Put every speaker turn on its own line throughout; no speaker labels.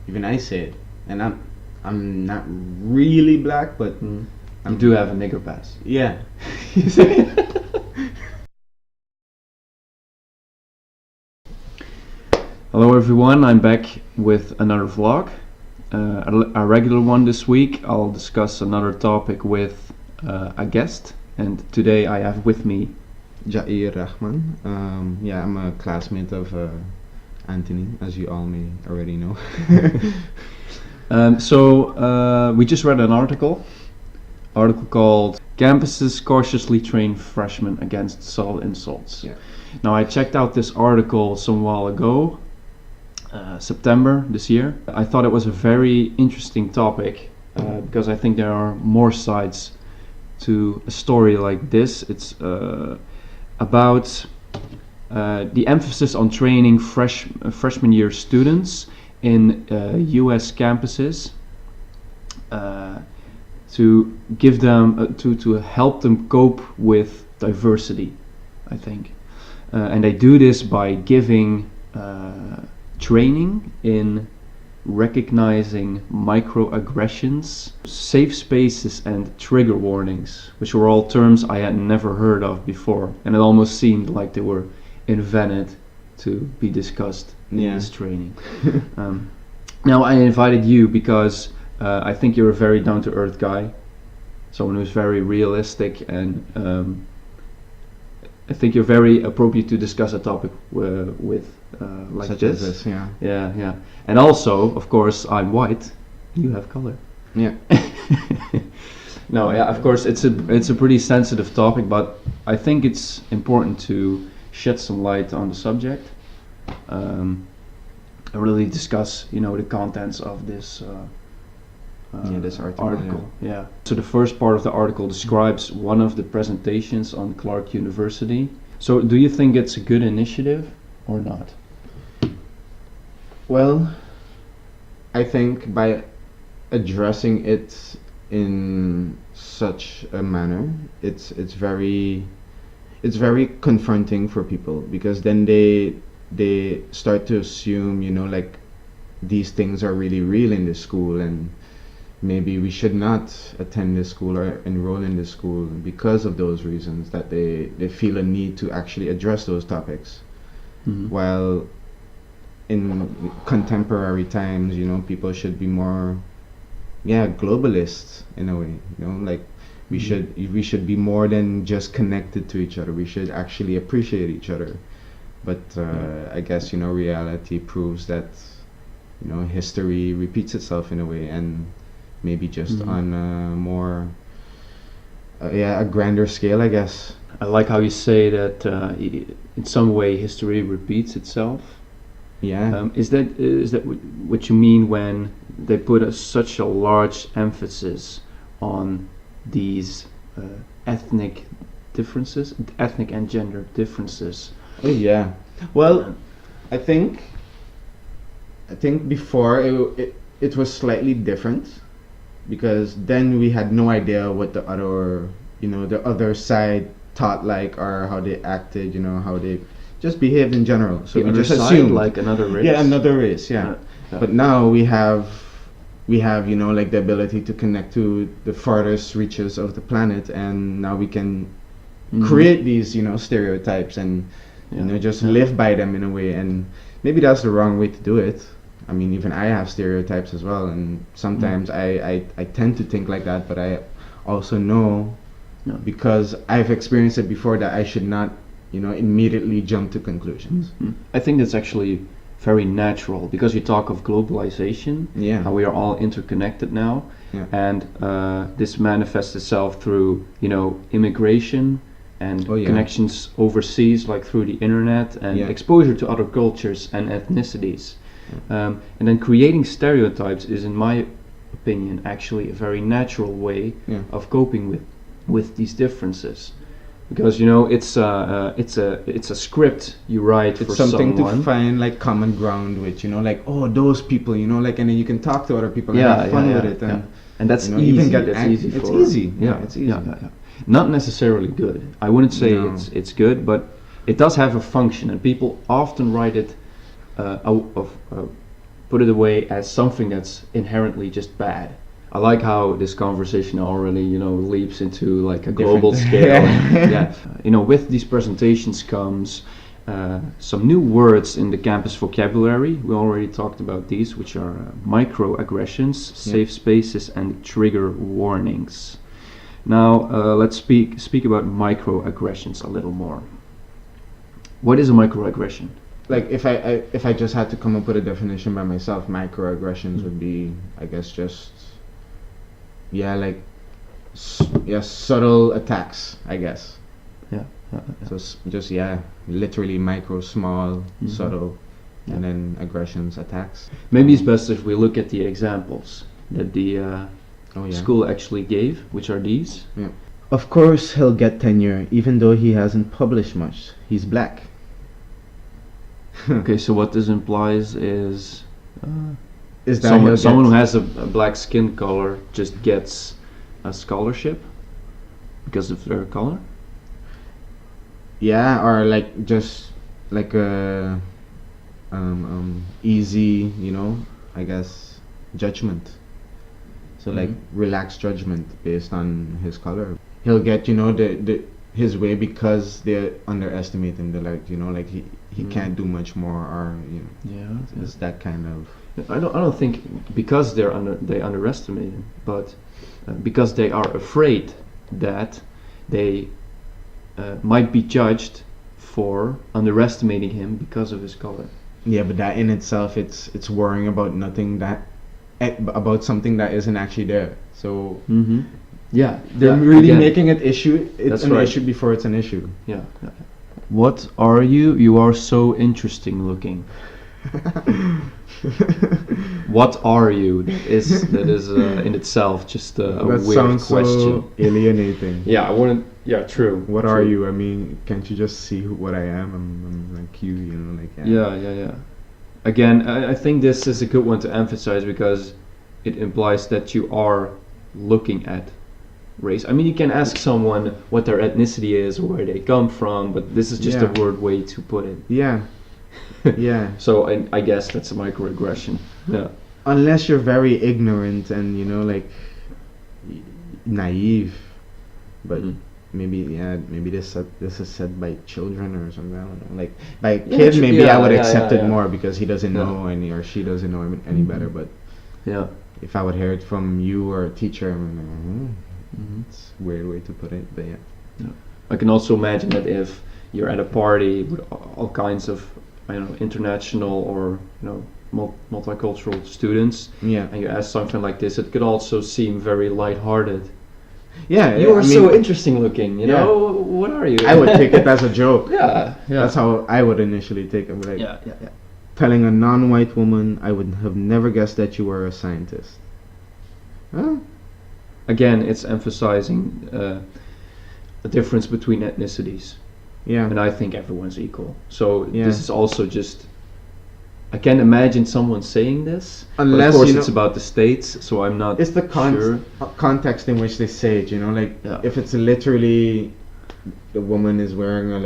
even I say it, and I'm not really black, but
You do have a nigger pass.
yeah.
Hello everyone, I'm back with another vlog, a regular one this week. I'll discuss another topic with a guest, and today I have with me
Jair. Yeah, I'm a classmate of Anthony, as you all may already know.
We just read an article called "Campuses Cautiously Train Freshmen Against Subtle Insults."
Yeah.
Now I checked out this article some while ago, September this year. I thought it was a very interesting topic because I think there are more sides to a story like this. It's about the emphasis on training freshman year students in U.S. campuses to give them to help them cope with diversity, I think, and they do this by giving training in recognizing microaggressions, safe spaces, and trigger warnings, which were all terms I had never heard of before, and it almost seemed like they were invented to be discussed in this training. Now I invited you because I think you're a very down-to-earth guy, someone who's very realistic, and I think you're very appropriate to discuss a topic with like
Such
this.
as this, yeah.
Yeah. And also, of course, I'm white. You have color.
Yeah.
No, yeah, of course, it's a pretty sensitive topic, but I think it's important to shed some light on the subject. And really discuss, the contents of this.
This article.
Yeah. So the first part of the article describes one of the presentations on Clark University. So do you think it's a good initiative or not?
Well, I think by addressing it in such a manner, it's very confronting for people, because then they start to assume, like these things are really real in this school, and maybe we should not attend this school or enroll in this school because of those reasons, that they feel a need to actually address those topics.
Mm-hmm.
While in contemporary times, people should be more globalists in a way, like we should be more than just connected to each other. We should actually appreciate each other. But I guess reality proves that history repeats itself in a way, and maybe just on a more a grander scale, I guess.
I like how you say that in some way history repeats itself.
Yeah.
Is that what you mean when they put such a large emphasis on these ethnic differences, ethnic and gender differences?
Oh, yeah. Well, I think before it was slightly different, because then we had no idea what the other side thought, like, or how they acted, how they just behaved in general. So we just assumed,
like another race.
Yeah, another race. Yeah. But now we have like the ability to connect to the farthest reaches of the planet, and now we can create these stereotypes and just live by them in a way. And maybe that's the wrong way to do it. I mean, even I have stereotypes as well, and sometimes I tend to think like that, but I also know, because I've experienced it before, that I should not immediately jump to conclusions.
I think that's actually very natural, because you talk of globalization, how we are all interconnected now, and this manifests itself through immigration and connections overseas, like through the internet, and exposure to other cultures and ethnicities. And then creating stereotypes is, in my opinion, actually a very natural way of coping with these differences, because it's a script you write for
something
someone.
to find like common ground with, like, oh, those people, like, and then you can talk to other people and have fun with it,
and that's easy.
Even get
that's easy.
It's easy. It's easy.
Not necessarily good. I wouldn't say it's good, but it does have a function, and people often write it put it away as something that's inherently just bad. I like how this conversation already, leaps into like a global scale. Yeah. With these presentations comes some new words in the campus vocabulary. We already talked about these, which are microaggressions, safe spaces, and trigger warnings. Now let's speak about microaggressions a little more. What is a microaggression?
Like if I just had to come up with a definition by myself, microaggressions would be, I guess, just subtle attacks, I guess.
Yeah.
So just literally micro, small, subtle, and then aggressions, attacks.
Maybe it's best if we look at the examples that the school actually gave, which are these.
Yeah. Of course he'll get tenure, even though he hasn't published much. He's black.
Okay, so what this implies is
that
someone who has a black skin color just gets a scholarship because of their color?
Yeah, or like just like a easy, I guess, judgment. So like relaxed judgment based on his color. He'll get, his way because they're underestimating the he can't do much more, or it's that kind of.
I don't think because they underestimate him, but because they are afraid that they might be judged for underestimating him because of his color.
Yeah, but that in itself, it's worrying about about something that isn't actually there. So.
Yeah,
they're really making it issue. It's an issue before it's an issue.
Yeah. What are you? You are so interesting looking. What are you? That is in itself just a weird question.
So alienating.
Yeah, I wouldn't. Yeah, true.
What are you? I mean, can't you just see what I am? I'm like you,
Yeah. Again, I think this is a good one to emphasize because it implies that you are looking at race. I mean, you can ask someone what their ethnicity is or where they come from, but this is just a word way to put it.
Yeah. Yeah.
So I guess that's a microaggression. Yeah.
Unless you're very ignorant and naive, but maybe this is said by children or something. I don't know. Like by a kid, maybe I would accept it more because he doesn't know any or she doesn't know any better. But if I would hear it from you or a teacher, I'm like, it's a weird way to put it, but
I can also imagine that if you're at a party with all kinds of international or multicultural students, and you ask something like this, it could also seem very lighthearted.
Yeah,
you are so interesting looking. What are you?
I would take it as a joke.
Yeah.
That's how I would initially take it. Like, telling a non-white woman, I would have never guessed that you were a scientist. Huh?
Again, it's emphasizing the difference between ethnicities.
Yeah.
And I think everyone's equal. So this is also just. I can't imagine someone saying this.
Unless,
but of course, it's about the States, so I'm not.
It's the
sure.
Context in which they say it. If it's literally the woman is wearing a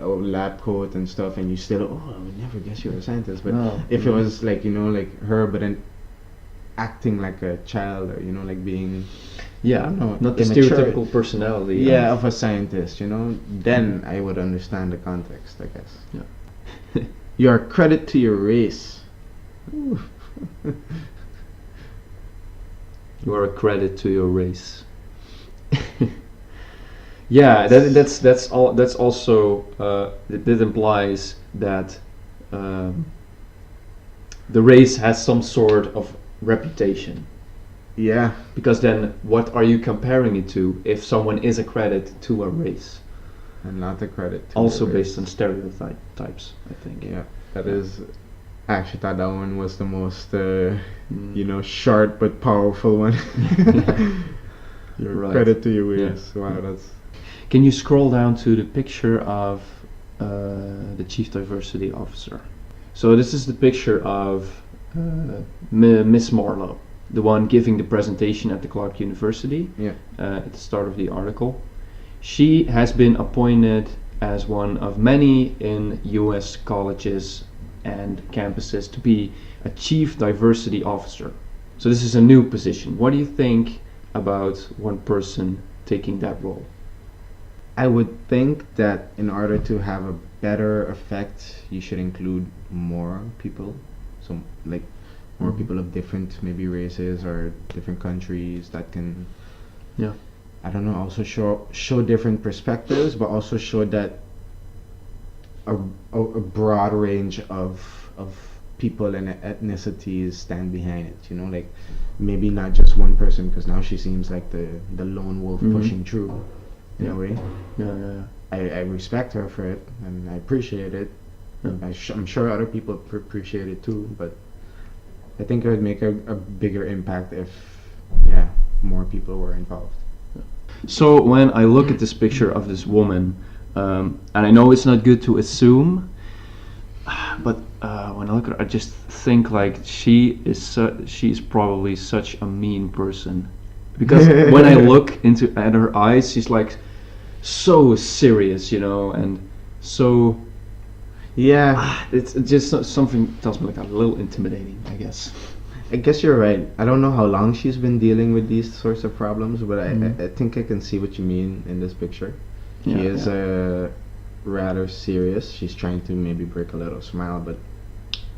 lab coat and stuff, and you still, I would never guess you're a scientist. But if it was like her, but then acting like a child, or being
not the stereotypical personality
of a scientist, then I would understand the context, I guess. You are a credit to your race.
You are a credit to your race. That's also that implies that the race has some sort of reputation.
Yeah.
Because then, what are you comparing it to if someone is a credit to a race?
And not a credit to
also based on stereotypes, I think.
Yeah, that is. I actually thought that one was the most, short but powerful one.
You're right.
Credit to you, yes. Wow, that's.
Can you scroll down to the picture of the Chief Diversity Officer? So this is the picture of Miss Marlowe, the one giving the presentation at the Clark University.
Yeah.
At the start of the article. She has been appointed as one of many in U.S. colleges and campuses to be a chief diversity officer. So this is a new position. What do you think about one person taking that role?
I would think that in order to have a better effect, you should include more people. So like more people of different maybe races or different countries that can,
Yeah.
I don't know, also show different perspectives, but also show that a broad range of people and ethnicities stand behind it. You know, like maybe not just one person, because now she seems like the lone wolf pushing through in a way.
Yeah.
I respect her for it and I appreciate it.
Yeah.
I'm sure other people appreciate it too, but I think it would make a bigger impact if more people were involved.
So when I look at this picture of this woman, and I know it's not good to assume, but when I look at her, I just think like she is probably such a mean person, because when I look at her eyes, she's like so serious, you know, and so it's just something tells me like a little intimidating, I guess.
I guess you're right. I don't know how long she's been dealing with these sorts of problems, but I think I can see what you mean in this picture. She is rather serious. She's trying to maybe break a little smile, but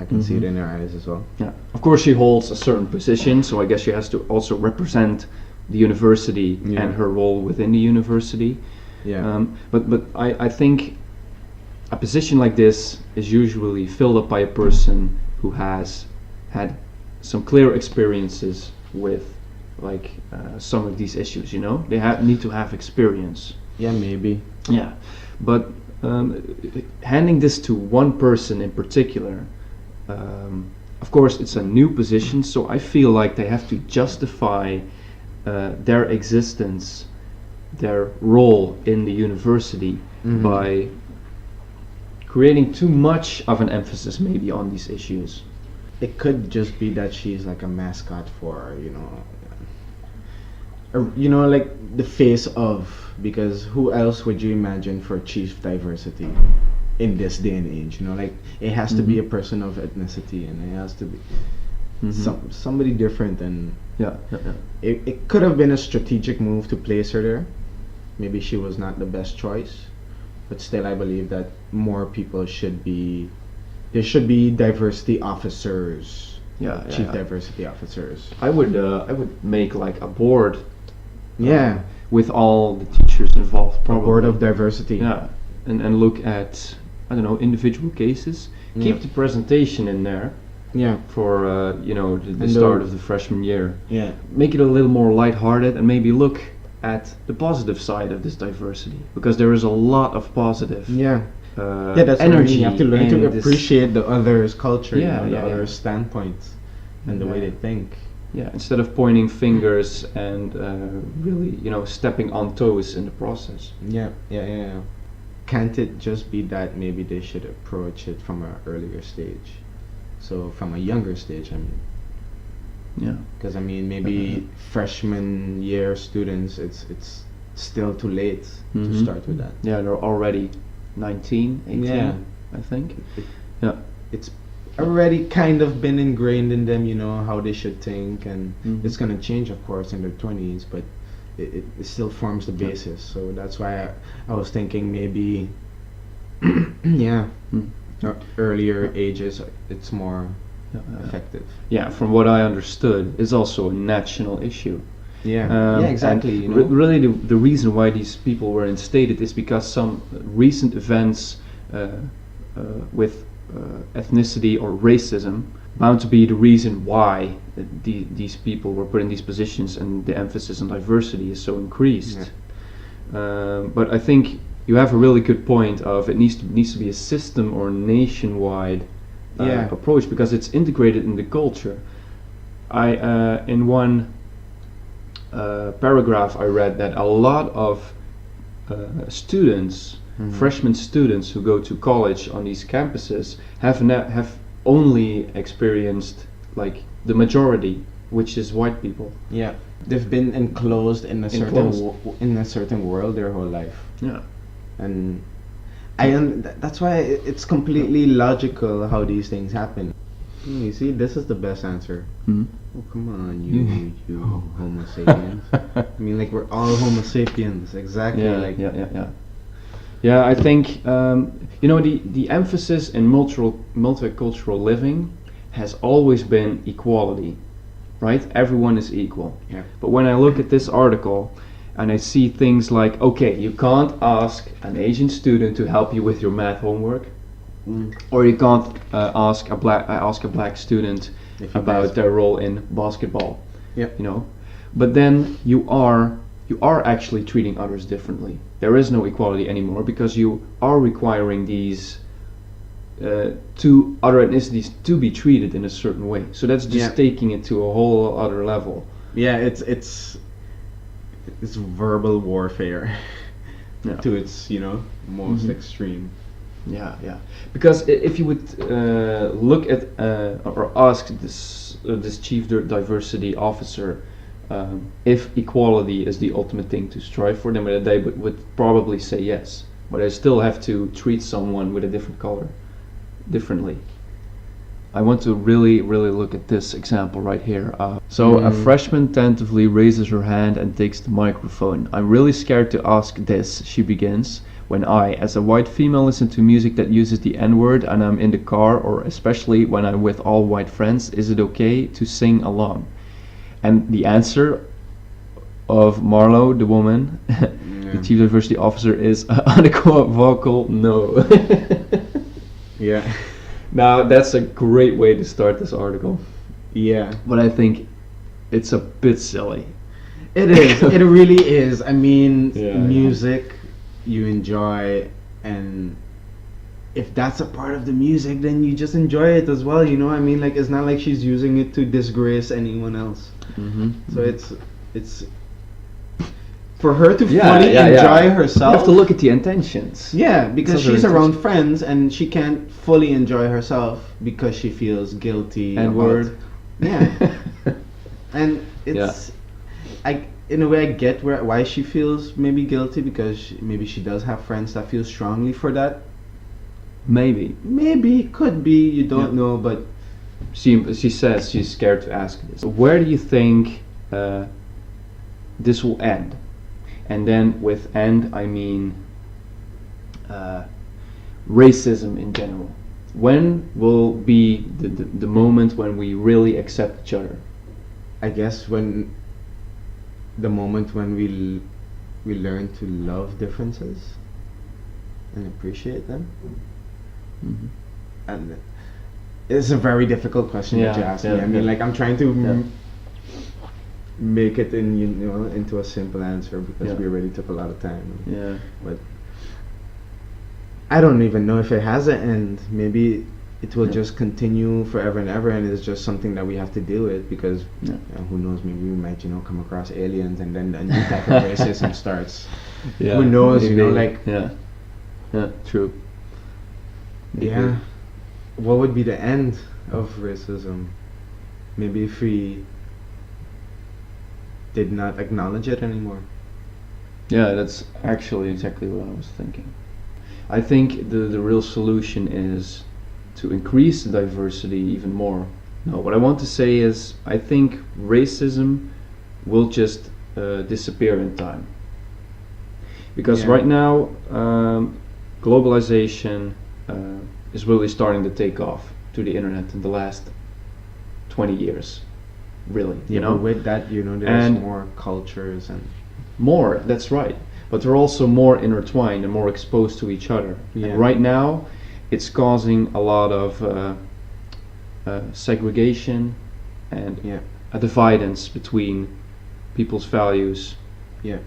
I can see it in her eyes as well.
Yeah. Of course, she holds a certain position, so I guess she has to also represent the university and her role within the university.
Yeah.
But I think a position like this is usually filled up by a person who has had some clear experiences with like some of these issues, you know? They need to have experience.
Yeah, maybe.
Yeah, but handing this to one person in particular, of course it's a new position, so I feel like they have to justify their existence, their role in the university by creating too much of an emphasis maybe on these issues.
It could just be that she's like a mascot for, like the face of, because who else would you imagine for chief diversity in this day and age? Like it has to be a person of ethnicity, and it has to be somebody different. And it could have been a strategic move to place her there. Maybe she was not the best choice, but still I believe that more people should be. There should be diversity officers. Chief diversity officers.
I would make like a board.
Yeah.
With all the teachers involved, probably.
A board of diversity.
Yeah, and look at, I don't know, individual cases. Keep the presentation in there.
Yeah.
For the start of the freshman year.
Yeah.
Make it a little more lighthearted, and maybe look at the positive side of this diversity, because there is a lot of positive.
Yeah. That's energy. You have to learn to appreciate the other's culture, the other's standpoints, and the way they think.
Yeah, instead of pointing fingers and really, stepping on toes in the process.
Yeah. Can't it just be that maybe they should approach it from an earlier stage? So from a younger stage, I mean.
Yeah.
Because maybe freshman year students, it's still too late to start with that.
Yeah, they're already 19, 18, I think.
It's already kind of been ingrained in them, how they should think, and it's going to change, of course, in their 20s, but it still forms the basis. So that's why I was thinking maybe, earlier ages, it's more effective.
Yeah, from what I understood, it's also a national issue.
Exactly.
Really, the reason why these people were instated is because some recent events with ethnicity or racism bound to be the reason why these people were put in these positions, and the emphasis on diversity is so increased. But I think you have a really good point of it needs to be a system or nationwide approach, because it's integrated in the culture. In one paragraph I read that a lot of students, freshman students who go to college on these campuses have only experienced like the majority, which is white people.
Yeah, they've been enclosed in a certain world their whole life.
Yeah,
and That's why it's completely logical how these things happen. You see, this is the best answer.
Hmm?
Oh, come on, you Homo sapiens. I mean, like, we're all Homo sapiens, exactly.
Yeah,
like,
yeah. Yeah, I think the emphasis in multicultural living has always been equality, right? Everyone is equal.
Yeah.
But when I look at this article and I see things like, okay, you can't ask an Asian student to help you with your math homework, or you can't ask a black student
If he
about
plays-
their role in basketball.
Yeah.
You know, but then you are actually treating others differently. There is no equality anymore because you are requiring these two other ethnicities to be treated in a certain way. So that's just
Yeah.
taking it to a whole other level.
Yeah, it's verbal warfare
Yeah.
to its most
Mhm.
extreme.
Yeah. Because if you would look at or ask this chief diversity officer if equality is the ultimate thing to strive for, then they would probably say yes. But I still have to treat someone with a different color differently. I want to really look at this example right here. So a freshman tentatively raises her hand and takes the microphone. I'm really scared to ask this, she begins. When I, as a white female, listen to music that uses the N-word and I'm in the car, or especially when I'm with all white friends, is it okay to sing along? And the answer of Marlo, the woman, the chief diversity officer, is unequivocal no.
Yeah.
Now that's a great way to start this article,
Yeah.
but I think it's a bit silly.
It is. It really is. I mean,
Yeah,
music you enjoy, and if that's a part of the music, then you just enjoy it as well. I mean, like, it's not like she's using it to disgrace anyone else.
Mm-hmm.
So it's for her to
Yeah,
fully
yeah.
enjoy herself.
You have to look at the intentions.
Yeah, because
So
she's
there is-
around friends and she can't fully enjoy herself because she feels guilty.
And
about-
word.
Yeah. And it's, in a way, I get why she feels maybe guilty, because maybe she does have friends that feel strongly for that.
Maybe.
Maybe, could be, you don't
Yeah.
know, but
She says she's scared to ask this. Where do you think this will end? And then with end, I mean racism in general. When will be the moment when we really accept each other?
I guess the moment when we learn to love differences and appreciate them.
Mm-hmm.
And it's a very difficult question that you asked me. I mean, like, I'm trying to make it into a simple answer, because we already took a lot of time.
Yeah.
But I don't even know if it has an end. Maybe it will just continue forever and ever, and it's just something that we have to deal with, because who knows, maybe we might come across aliens, and then a new type of racism starts.
Yeah.
Who knows,
Maybe.
like,
Yeah, true. Maybe.
yeah, what would be the end of racism? Maybe if we did not acknowledge it anymore.
Yeah, that's actually exactly what I was thinking. I think the real solution is to increase the diversity even more. No, what I want to say is, I think racism will just disappear in time. Because right now, globalization is really starting to take off to the internet in the last 20 years. Really,
But with that, there's
And-
more cultures and
More, that's right. But they're also more intertwined and more exposed to each other.
Yeah.
And right now, it's causing a lot of segregation and a dividance between people's values.
yeah.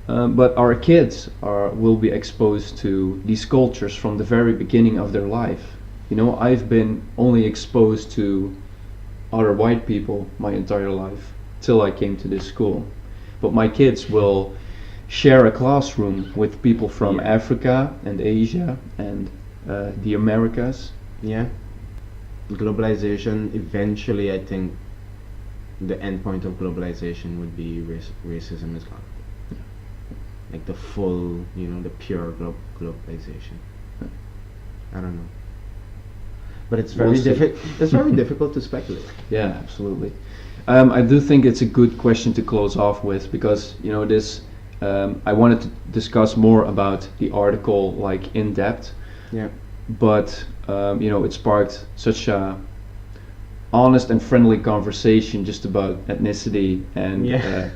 But our kids will be exposed to these cultures from the very beginning of their life. I've been only exposed to other white people my entire life till I came to this school. But my kids will share a classroom with people from Africa and Asia and the Americas.
Yeah. Globalization, eventually, I think the end point of globalization would be racism is gone. like the full, the pure globalization. I don't know. But it's very It's very difficult to speculate.
Yeah, absolutely. I do think it's a good question to close off with, because this. I wanted to discuss more about the article, like, in depth.
Yeah.
But it sparked such a honest and friendly conversation just about ethnicity and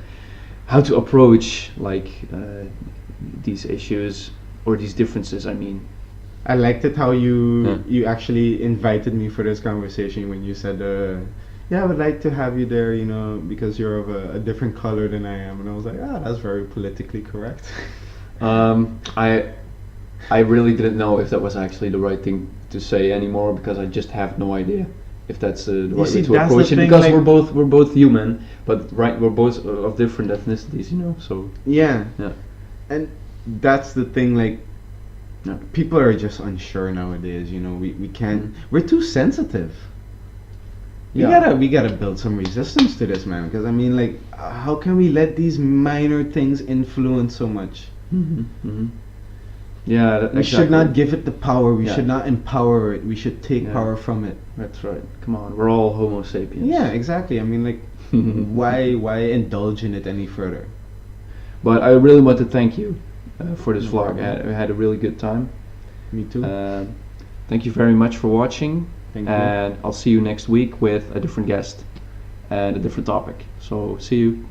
how to approach, like, these issues or these differences. I mean,
I liked it how you actually invited me for this conversation when you said, I would like to have you there, because you're of a different color than I am. And I was like, that's very politically correct.
I really didn't know if that was actually the right thing to say anymore, because I just have no idea if that's the right way to approach it. Because like, we're both human, but we're both of different ethnicities, So
yeah. And that's the thing. Like, people are just unsure nowadays. We can't. We're too sensitive. We gotta build some resistance to this, man. Because I mean, like, how can we let these minor things influence so much?
Yeah,
we should not give it the power. We should not empower it. We should take power from it.
That's right. Come on, we're all Homo sapiens.
Yeah, exactly. I mean, like, why indulge in it any further?
But I really want to thank you for this vlog. I had a really good time.
Me too.
Thank you very much for watching.
Thank you.
And I'll see you next week with a different guest and a different topic. So, see you.